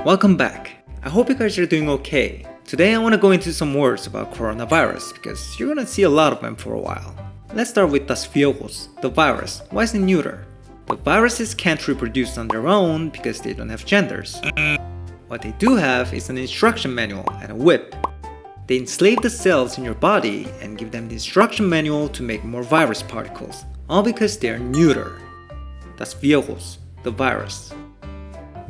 Welcome back. I hope you guys are doing okay. Today I want to go into some words about coronavirus because you're gonna see a lot of them for a while. Let's start with das Virus, the virus. Why is it neuter? The viruses can't reproduce on their own because they don't have genders. What they do have is an instruction manual and a whip. They enslave the cells in your body and give them the instruction manual to make more virus particles, all because they are neuter. Das Virus, the virus.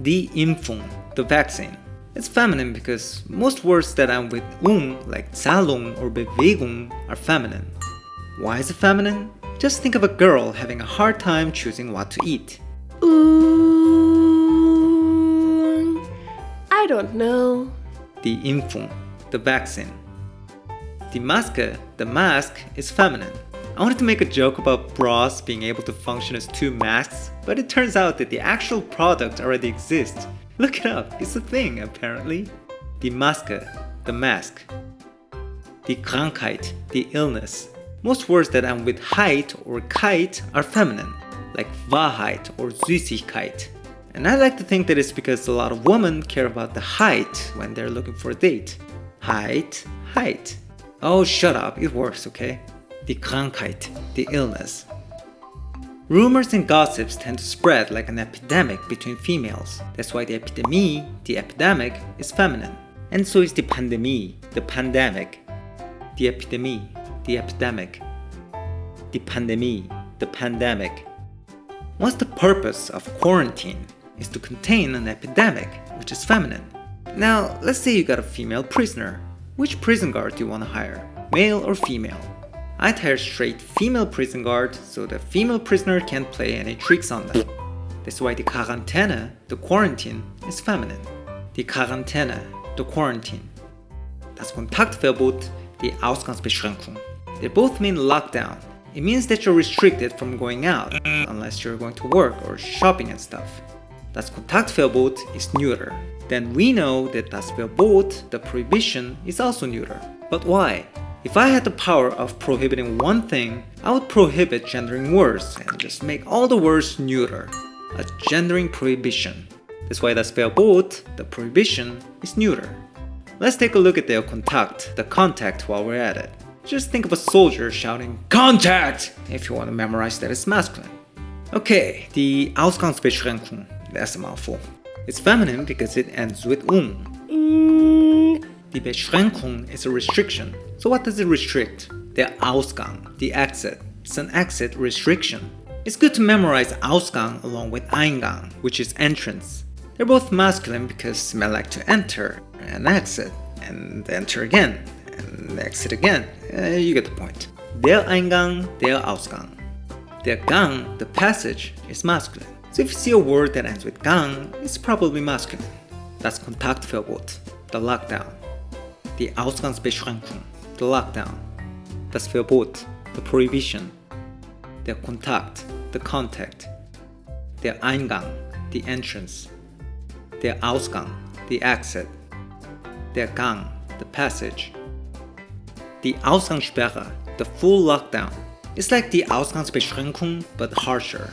Die Impfung, the vaccine. It's feminine because most words that end with like Zahlung or Bewegung, are feminine. Why is it feminine? Just think of a girl having a hard time choosing what to eat. I don't know. Die Impfung, the vaccine. Die Maske, the mask, is feminine. I wanted to make a joke about bras being able to function as two masks, but it turns out that the actual product already exists. Look it up, it's a thing apparently. Die Maske, the mask. Die Krankheit, the illness. Most words that end with heit or kite are feminine, like Wahrheit or Süßigkeit. And I like to think that it's because a lot of women care about the height when they're looking for a date. Height. Oh, shut up, it works, okay? Die Krankheit, the illness. Rumors and gossips tend to spread like an epidemic between females. That's why the epidemie, the epidemic, is feminine. And so is the Pandemie, the pandemic. Die Epidemie, the epidemic. Die Pandemie, the pandemic. What's the purpose of quarantine? Is to contain an epidemic, which is feminine. Now, let's say you got a female prisoner. Which prison guard do you want to hire? Male or female? I'd hire straight female prison guard so the female prisoner can't play any tricks on them. That's why the Quarantäne, the quarantine, is feminine. Die Quarantäne, the quarantine. Das Kontaktverbot, the Ausgangsbeschränkung. They both mean lockdown. It means that you're restricted from going out, unless you're going to work or shopping and stuff. Das Kontaktverbot is neuter. Then we know that das Verbot, the prohibition, is also neuter. But why? If I had the power of prohibiting one thing, I would prohibit gendering words and just make all the words neuter. A gendering prohibition. That's why das Verbot, the prohibition, is neuter. Let's take a look at the Kontakt, the contact, while we're at it. Just think of a soldier shouting "Contact!" if you want to memorize that it's masculine. Okay, the Ausgangsbeschränkung, that's a mouthful. It's feminine because it ends with Die Beschränkung is a restriction. So what does it restrict? Der Ausgang, the exit. It's an exit restriction. It's good to memorize Ausgang along with Eingang, which is entrance. They're both masculine because men like to enter and exit, and enter again, and exit again. You get the point. Der Eingang, der Ausgang. Der Gang, the passage, is masculine. So if you see a word that ends with Gang, it's probably masculine. Das Kontaktverbot, the lockdown. Die Ausgangsbeschränkung, the lockdown. Das Verbot, the prohibition. Der Kontakt, the contact. Der Eingang, the entrance. Der Ausgang, the exit. Der Gang, the passage. Die Ausgangssperre, the full lockdown. It's like the Ausgangsbeschränkung but harsher.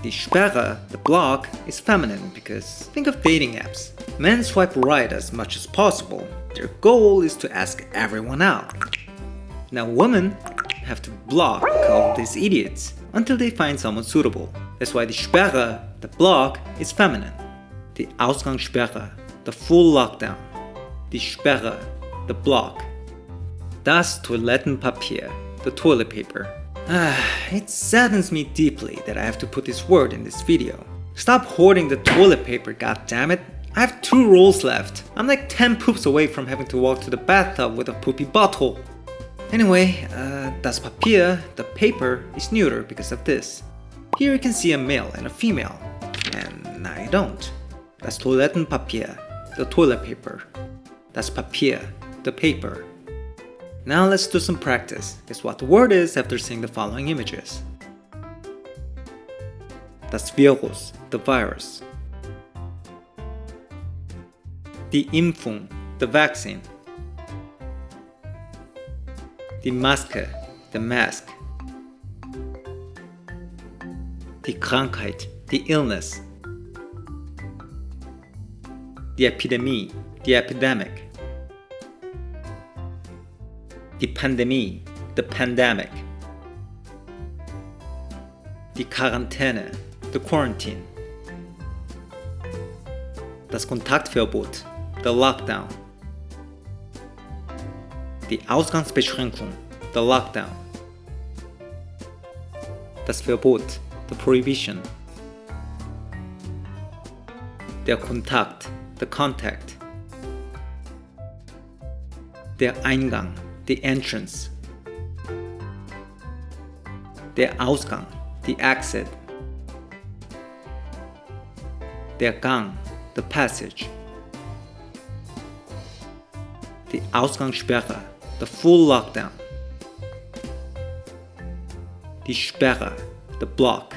The Sperre, the block, is feminine because think of dating apps. Men swipe right as much as possible. Their goal is to ask everyone out. Now women have to block all these idiots until they find someone suitable. That's why the Sperre, the block, is feminine. Die Ausgangssperre, the full lockdown. Die Sperre, the block. Das Toilettenpapier, the toilet paper. It saddens me deeply that I have to put this word in this video. Stop hoarding the toilet paper, goddammit. I have 2 rolls left. I'm like 10 poops away from having to walk to the bathtub with a poopy butthole. Anyway, das Papier, the paper, is neuter because of this. Here you can see a male and a female. And now you don't. Das Toilettenpapier, the toilet paper. Das Papier, the paper. Now let's do some practice. Guess what the word is after seeing the following images. Das Virus, the virus. Die Impfung, the vaccine. Die Maske, the mask. Die Krankheit, the illness. the Epidemie, the epidemic. Die Pandemie, the pandemic. Die Quarantäne, the quarantine. Das Kontaktverbot, the lockdown. Die Ausgangsbeschränkung, the lockdown. Das Verbot, the prohibition. Der Kontakt, the contact. Der Eingang, the entrance. Der Ausgang, the exit. Der Gang, the passage. Die Ausgangssperre, the full lockdown. Die Sperre, the block.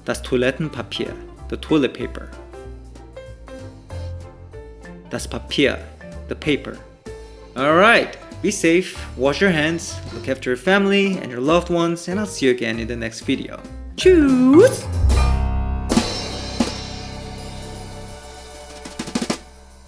Das Toilettenpapier, the toilet paper. Das Papier, the paper. Alright, be safe, wash your hands, look after your family and your loved ones, and I'll see you again in the next video. Tschüss!